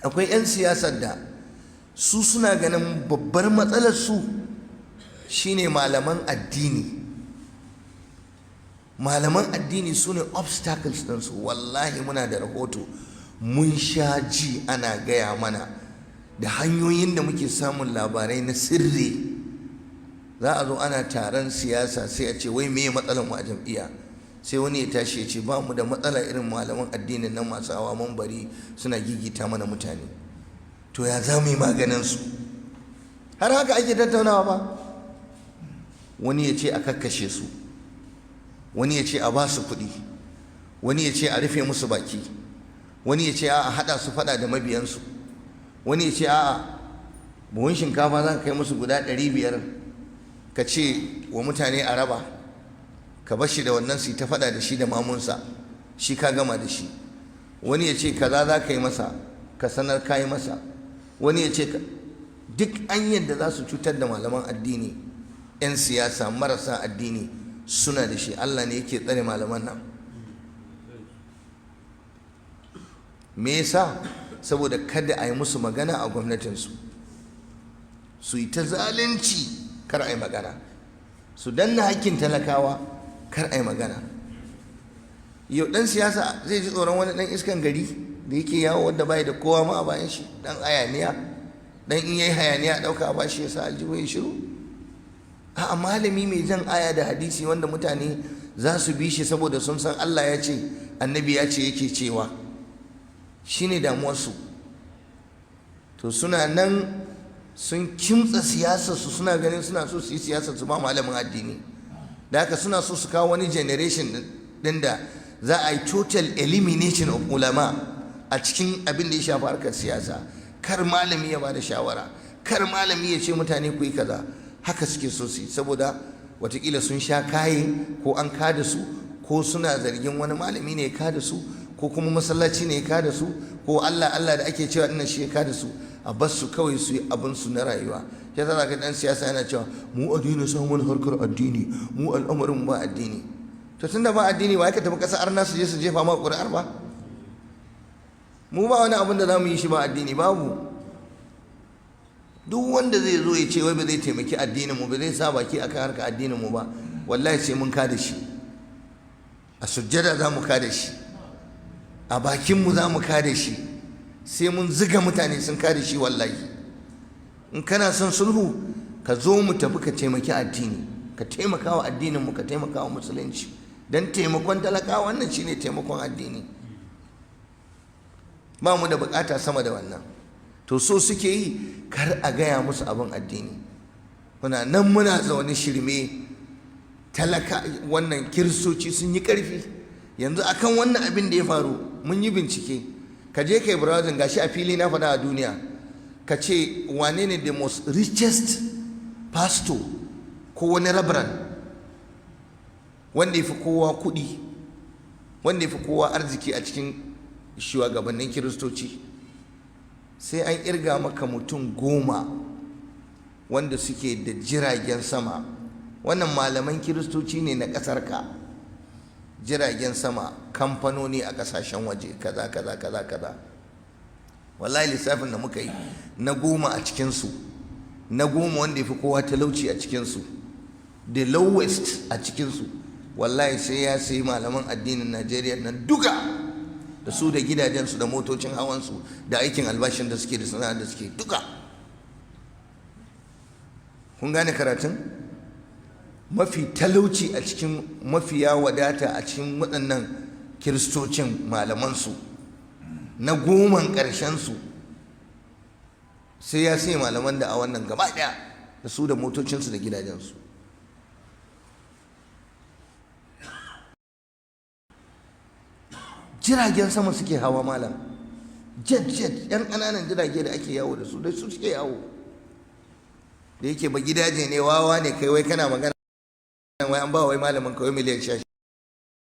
akwai 'yan siyasar da su suna ganin babbar matsalar su shine malaman addini. Malaman addini su ne obstacles ɗinsu. Wallahi muna da rahoto, mun sha ji ana gaya mana da hanyoyin da muke samun labarai na sirri. Za a zo ana taron siyasa sai a ce wai meye matsalar mu a jam'iyya, sai wani ya tashi ya ce ba mu da matsala irin malaman addinin nan masu hawa mambari suna gigita mana mutane, to ya za mu yi maganin su? Har haka ake tattaunawa ba. Wani ya ce a kakkashe su, wani ya ce a ba su kuɗi, wani ya ce a rufe musu baki, wani ya ce a haɗa su faɗa da mabiyansu, wani ya ce a buhun shinkafa za ka kai musu guda 500 ka ce wa mutane a raba, ka bar shi da wannan su ta faɗa da shi da mamunsa, shi ka gama da shi. Wani ya ce kaza za ka yi masa, ka sanar ka yi masa. Wani ya ce duk hanyar da za su cutar da malaman addini, 'yan siyasa marasa addini suna da shi. Allah ne yake tsare malaman nan. Me yasa? Saboda kada a yi musu magana a gwamnatinsu, su yi ta zalunci, kar a yi magana, su danna hakkin talakawa, kar a yi magana. Yau ɗan siyasa zai ji tsoron wani ɗan iskan gari da yake yawo wanda bai da kowa ma a bayan shi, ɗan hayaniya, ɗan in yayi hayaniya ɗauka a bashi ya sa aljihu ya shiru? A'a, malami mai jan aya da hadisi wanda mutane za su bi shi saboda sun san Allah ya ce, annabi ya ce, yake cewa, shine damuwarsu. To suna nan sun kimtsa siyasarsu, suna ganin suna so su yi siyasarsu ba malamin addini. Da haka suna so su kawo wani generation din da za a yi total elimination of ulama a cikin abin da ya shafi harkar siyasa. Kar malami ya bada shawara, kar malami ya ce mutane ku yi kaza. Haka suke so su yi, saboda watakila sun sha kaye, ko an kada su, ko suna zargin wani malami ne ya kada su, ko kuma masallaci ne ya kada su, ko Allah Allah da ake cewa dinnan shi ya kada su. A bar su kawai su yi abin su na rayuwa. Ya za ka dan siyasa yana cewa mu addini samun harkar addini, mu al'amarin ba addini. To tunda ba addini, wa ka tafi ƙasa arna su je su jefa ma ƙuri'ar ba? Mu ba wani abin da za mu yi shi ba addini, babu. Duk wanda zai zo ya ce wai ba zai taimaki addinin mu, ba zai sa baki akan harkar addinin mu ba, wallahi sai mun kada shi. A sujjada za mu kada shi, a bakin mu za mu kada shi, sai mun ziga mutane sun kada shi. Wallahi in kana son sulhu, ka zo mu tafi ka taimaki addini, ka taimaka wa addinin mu, ka taimaka wa musulunci. Dan taimakon talakawa wannan shine taimakon addini. Ba mu da bukata sama da wannan. To so suke yi kar a gaya musu abin addini. Muna nan muna zaune shirme, talaka wannan kiristoci sun yi ƙarfi. Yanzu akan wannan abin da ya faru mun yi bincike. Ka je kai browsing, gashi a fili na faɗa a duniya, ka ce wane ne the most richest pastor ko wani reverend, wanda ya fi kowa kuɗi, wanda ya fi kowa arziki a cikin shugabannin kiristoci. Sai an irga maka mutum 10 wanda suke da jiragen sama. Wannan malaman kiristoci ne na ƙasar ka. Jiragen sama, kamfanoni a ƙasashen waje, kaza kaza kaza kaza. Wallahi lissafin da muka yi na 10 a cikinsu, na 10 wanda ya fi kowa talauci a cikinsu, the lowest a cikinsu, wallahi sai ya sayi malaman addinin Najeriya nan duka, da su da gidajensu da motocin hawansu da aikin albashin da suke da sana'ar da suke duka. Kun gane karatun? Mafi talauci a cikin mafiya wadata a cikin waɗannan kiristocin malamansu, na 10 ƙarshensu sai ya sai malaman da a wannan gaba ɗaya, da su da motocinsu da gidajensu. Jiragen sama suke hawa malam, jet yan ƙananan jirage da ake yawo da su suke yawo. Da yake ba gidaje ne, wawa ne kai, wai kana magana wai an ba wai malamin kawai miliyan 16.